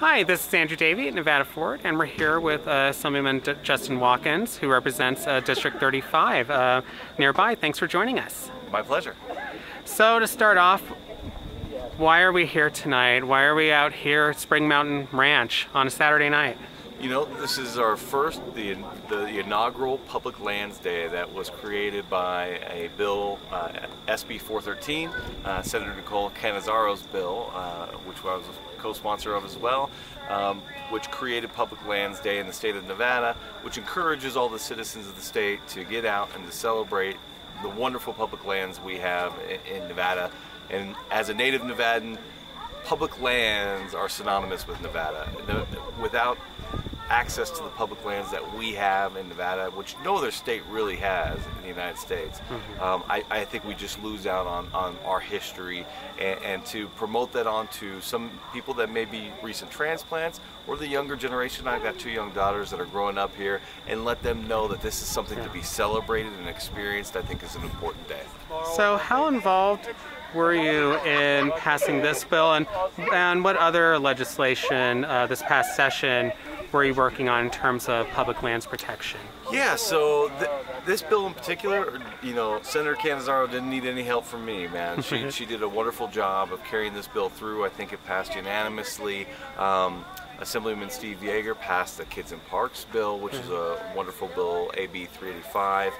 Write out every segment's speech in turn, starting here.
Hi, this is Andrew Davey at Nevada Ford, and we're here with Assemblyman Justin Watkins, who represents District 35 nearby. Thanks for joining us. My pleasure. So to start off, why are we here tonight? Why are we out here at Spring Mountain Ranch on a Saturday night? You know, this is our first, the inaugural Public Lands Day that was created by a bill, SB 413, Senator Nicole Canizaro's bill, which I was a co-sponsor of as well, which created Public Lands Day in the state of Nevada, which encourages all the citizens of the state to get out and to celebrate the wonderful public lands we have in Nevada. And as a native Nevadan, public lands are synonymous with Nevada. Without access to the public lands that we have in Nevada, which no other state really has in the United States, I think we just lose out on our history, and to promote that on to some people that may be recent transplants or the younger generation. I've got two young daughters that are growing up here, and let them know that this is something to be celebrated and experienced, I think is an important day. So how involved were you in passing this bill, and what other legislation this past session were you working on in terms of public lands protection? Yeah, so this bill in particular, you know, Senator Canizaro didn't need any help from me, man. She did a wonderful job of carrying this bill through. I think it passed unanimously. Assemblyman Steve Yeager passed the Kids in Parks bill, which is a wonderful bill, AB 385.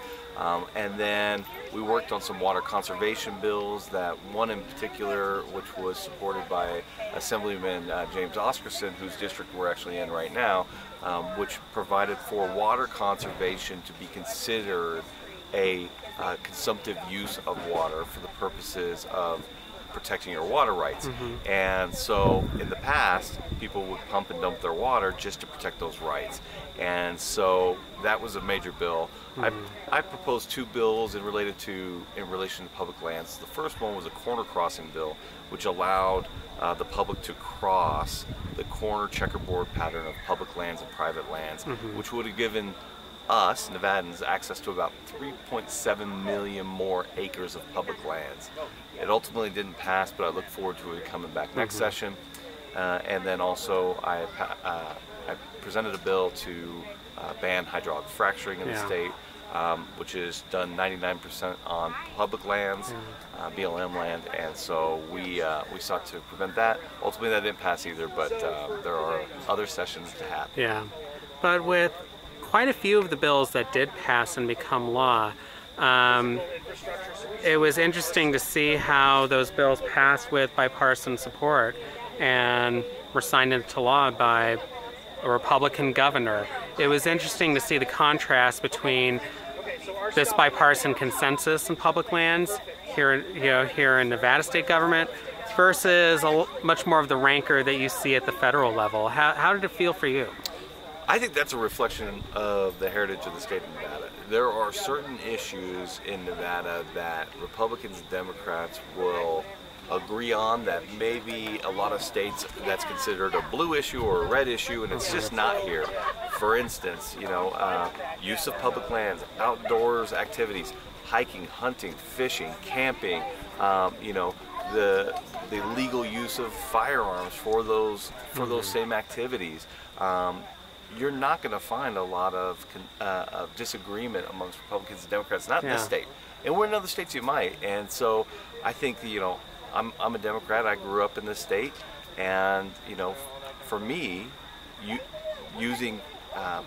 And then we worked on some water conservation bills, that one in particular which was supported by Assemblyman James Oscarson, whose district we're actually in right now, which provided for water conservation to be considered a consumptive use of water for the purposes of protecting your water rights. And so in the past, people would pump and dump their water just to protect those rights. And so that was a major bill. I proposed two bills in relation to public lands. The first one was a corner crossing bill, which allowed the public to cross the corner checkerboard pattern of public lands and private lands, which would have given us, Nevadans, access to about 3.7 million more acres of public lands. It ultimately didn't pass, but I look forward to it coming back next session. And then also I presented a bill to ban hydraulic fracturing in the state, which is done 99% on public lands, BLM land, and so we sought to prevent that. Ultimately that didn't pass either, but there are other sessions to happen. Yeah, but with quite a few of the bills that did pass and become law, it was interesting to see how those bills passed with bipartisan support and were signed into law by a Republican governor. It was interesting to see the contrast between this bipartisan consensus in public lands here in Nevada state government versus much more of the rancor that you see at the federal level. How did it feel for you? I think that's a reflection of the heritage of the state of Nevada. There are certain issues in Nevada that Republicans and Democrats will agree on that maybe a lot of states that's considered a blue issue or a red issue, and it's just not here. For instance, you know, use of public lands, outdoors activities, hiking, hunting, fishing, camping, you know, the legal use of firearms for those same activities. You're not going to find a lot of disagreement amongst Republicans and Democrats, not in this state. And we're in other states you might. And so I think, you know, I'm a Democrat. I grew up in this state, and you know, for me, using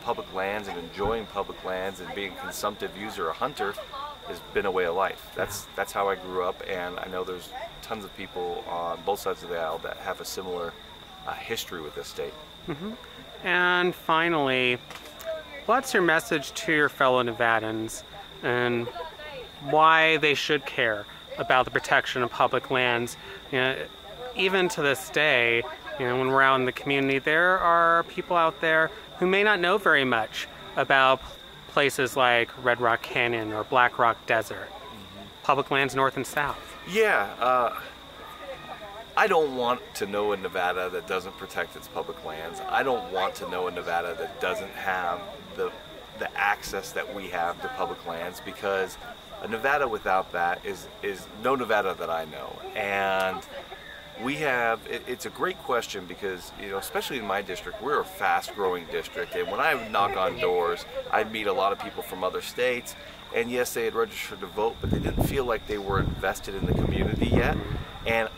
public lands and enjoying public lands and being a consumptive user, a hunter, has been a way of life. That's how I grew up, and I know there's tons of people on both sides of the aisle that have a similar history with this state. And finally, what's your message to your fellow Nevadans and why they should care about the protection of public lands? You know, even to this day, you know, when we're out in the community, there are people out there who may not know very much about places like Red Rock Canyon or Black Rock Desert, public lands north and south. Yeah, I don't want to know a Nevada that doesn't protect its public lands. I don't want to know a Nevada that doesn't have the access that we have to public lands, because a Nevada without that is no Nevada that I know. And we have, it's a great question because, you know, especially in my district, we're a fast growing district. And when I would knock on doors, I'd meet a lot of people from other states. And yes, they had registered to vote, but they didn't feel like they were invested in the community yet. And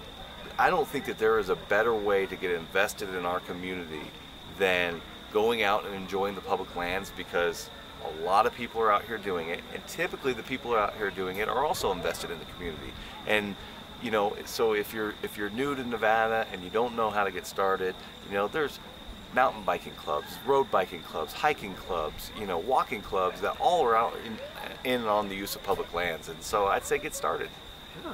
I don't think that there is a better way to get invested in our community than going out and enjoying the public lands, because a lot of people are out here doing it, and typically the people who are out here doing it are also invested in the community. And you know, so if you're new to Nevada and you don't know how to get started, you know, there's mountain biking clubs, road biking clubs, hiking clubs, you know, walking clubs that all are out in and on the use of public lands. And so I'd say get started. Yeah.